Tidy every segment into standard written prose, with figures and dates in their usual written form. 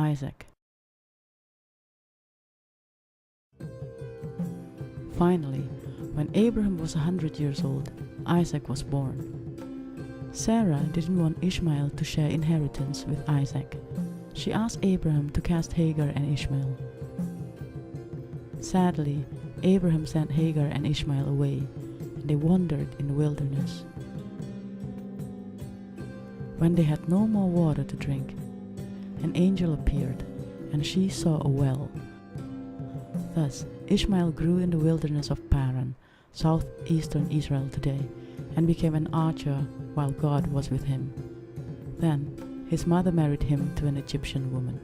Isaac. Finally, when Abraham was 100 years old, Isaac was born. Sarah didn't want Ishmael to share inheritance with Isaac. She asked Abraham to cast Hagar and Ishmael. Sadly, Abraham sent Hagar and Ishmael away, and they wandered in the wilderness. When they had no more water to drink, an angel appeared, and she saw a well. Thus, Ishmael grew in the wilderness of Paran, southeastern Israel today, and became an archer while God was with him. Then, his mother married him to an Egyptian woman.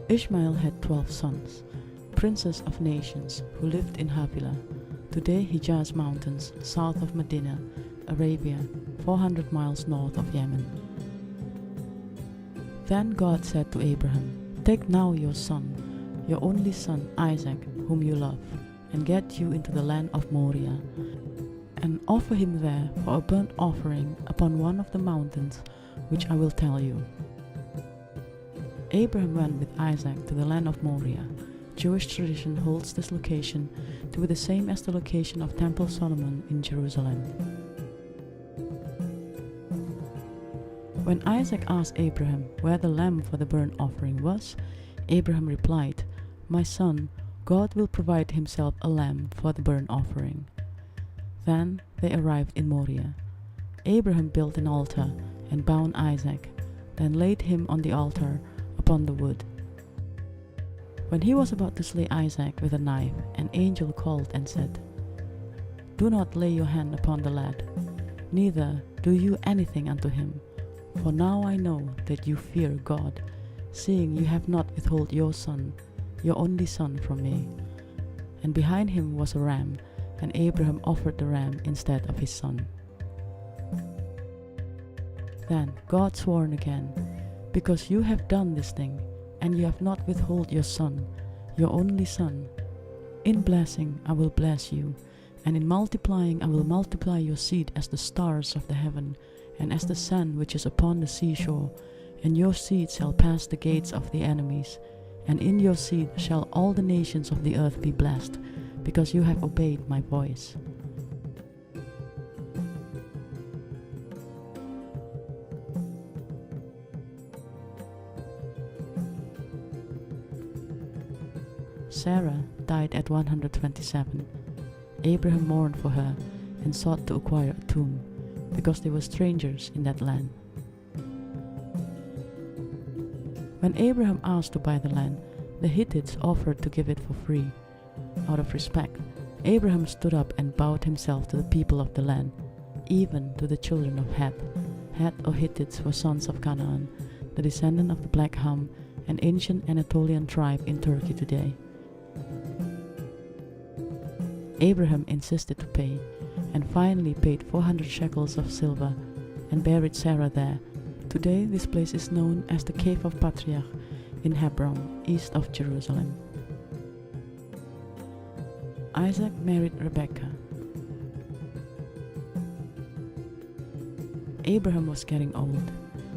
Ishmael had 12 sons, princes of nations who lived in Havilah, today Hijaz Mountains, south of Medina, Arabia, 400 miles north of Yemen. Then God said to Abraham, "Take now your son, your only son Isaac, whom you love, and get you into the land of Moriah, and offer him there for a burnt offering upon one of the mountains which I will tell you." Abraham went with Isaac to the land of Moriah. Jewish tradition holds this location to be the same as the location of Temple Solomon in Jerusalem. When Isaac asked Abraham where the lamb for the burnt offering was, Abraham replied, "My son, God will provide himself a lamb for the burnt offering." Then they arrived in Moriah. Abraham built an altar and bound Isaac, then laid him on the altar upon the wood. When he was about to slay Isaac with a knife, an angel called and said, "Do not lay your hand upon the lad, neither do you anything unto him. For now I know that you fear God, seeing you have not withheld your son, your only son, from me." And behind him was a ram, and Abraham offered the ram instead of his son. Then God swore again, "Because you have done this thing, and you have not withheld your son, your only son, in blessing I will bless you, and in multiplying I will multiply your seed as the stars of the heaven, and as the sand which is upon the seashore, and your seed shall pass the gates of the enemies, and in your seed shall all the nations of the earth be blessed, because you have obeyed my voice." Sarah died at 127. Abraham mourned for her and sought to acquire a tomb, because they were strangers in that land. When Abraham asked to buy the land, the Hittites offered to give it for free. Out of respect, Abraham stood up and bowed himself to the people of the land, even to the children of Heth. Heth or Hittites were sons of Canaan, the descendant of the Black Ham, an ancient Anatolian tribe in Turkey today. Abraham insisted to pay, and finally paid 400 shekels of silver, and buried Sarah there. Today this place is known as the Cave of Patriarch in Hebron, east of Jerusalem. Isaac married Rebekah. Abraham was getting old.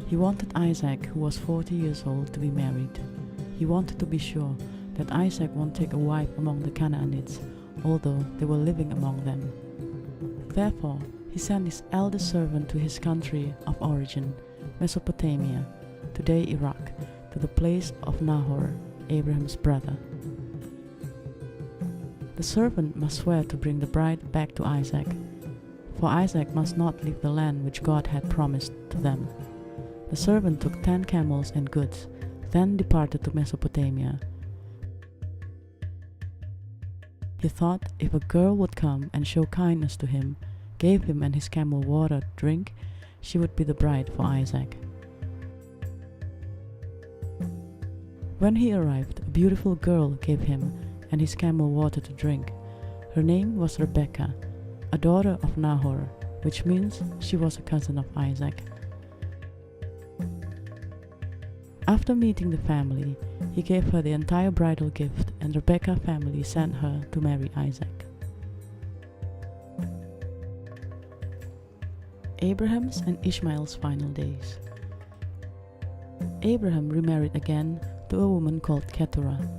He wanted Isaac, who was 40 years old, to be married. He wanted to be sure that Isaac won't take a wife among the Canaanites, although they were living among them. Therefore, he sent his eldest servant to his country of origin, Mesopotamia, today Iraq, to the place of Nahor, Abraham's brother. The servant must swear to bring the bride back to Isaac, for Isaac must not leave the land which God had promised to them. The servant took 10 camels and goods, then departed to Mesopotamia. He thought if a girl would come and show kindness to him, gave him and his camel water to drink, she would be the bride for Isaac. When he arrived, a beautiful girl gave him and his camel water to drink. Her name was Rebekah, a daughter of Nahor, which means she was a cousin of Isaac. After meeting the family, he gave her the entire bridal gift, and Rebekah's family sent her to marry Isaac. Abraham's and Ishmael's final days. Abraham remarried again to a woman called Keturah.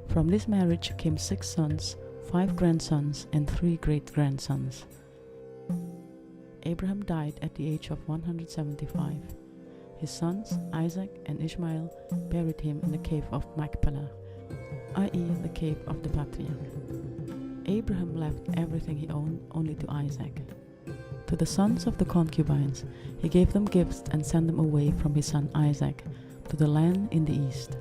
From this marriage came 6 sons, 5 grandsons, and 3 great-grandsons. Abraham died at the age of 175. His sons, Isaac and Ishmael, buried him in the cave of Machpelah, i.e. the cave of the patriarch. Abraham left everything he owned only to Isaac. To the sons of the concubines, he gave them gifts and sent them away from his son Isaac to the land in the east.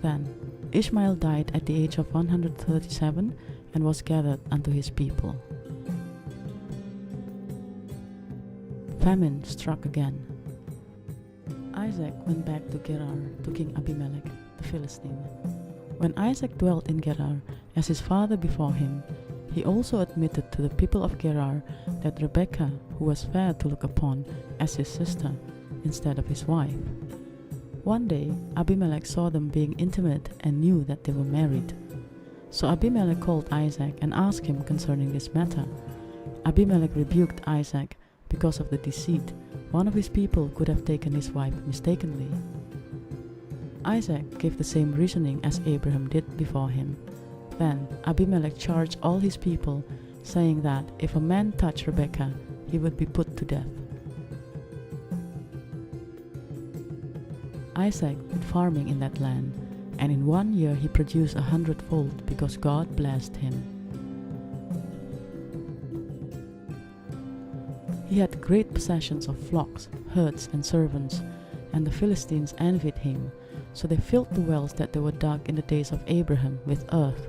Then Ishmael died at the age of 137 and was gathered unto his people. Famine struck again. Isaac went back to Gerar to King Abimelech, the Philistine. When Isaac dwelt in Gerar as his father before him, he also admitted to the people of Gerar that Rebekah, who was fair to look upon, as his sister instead of his wife. One day Abimelech saw them being intimate and knew that they were married. So Abimelech called Isaac and asked him concerning this matter. Abimelech rebuked Isaac because of the deceit. One of his people could have taken his wife mistakenly. Isaac gave the same reasoning as Abraham did before him. Then Abimelech charged all his people, saying that if a man touched Rebekah, he would be put to death. Isaac did farming in that land, and in 1 year he produced 100-fold because God blessed him. He had great possessions of flocks, herds, and servants, and the Philistines envied him, so they filled the wells that they were dug in the days of Abraham with earth.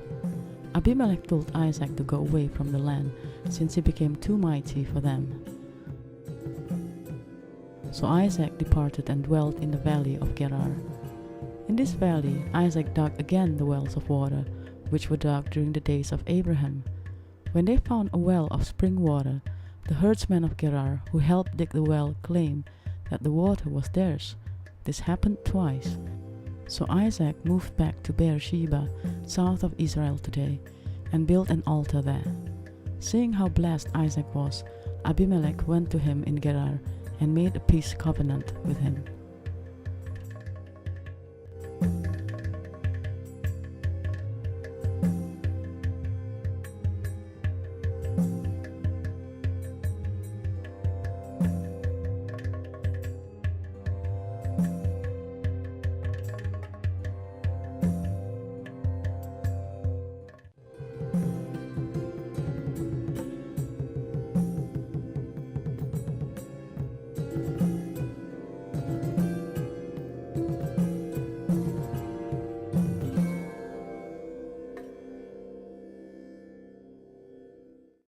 Abimelech told Isaac to go away from the land, since he became too mighty for them. So Isaac departed and dwelt in the valley of Gerar. In this valley Isaac dug again the wells of water, which were dug during the days of Abraham. When they found a well of spring water, the herdsmen of Gerar who helped dig the well claimed that the water was theirs. This happened twice. So Isaac moved back to Beersheba, south of Israel today, and built an altar there. Seeing how blessed Isaac was, Abimelech went to him in Gerar and made a peace covenant with him.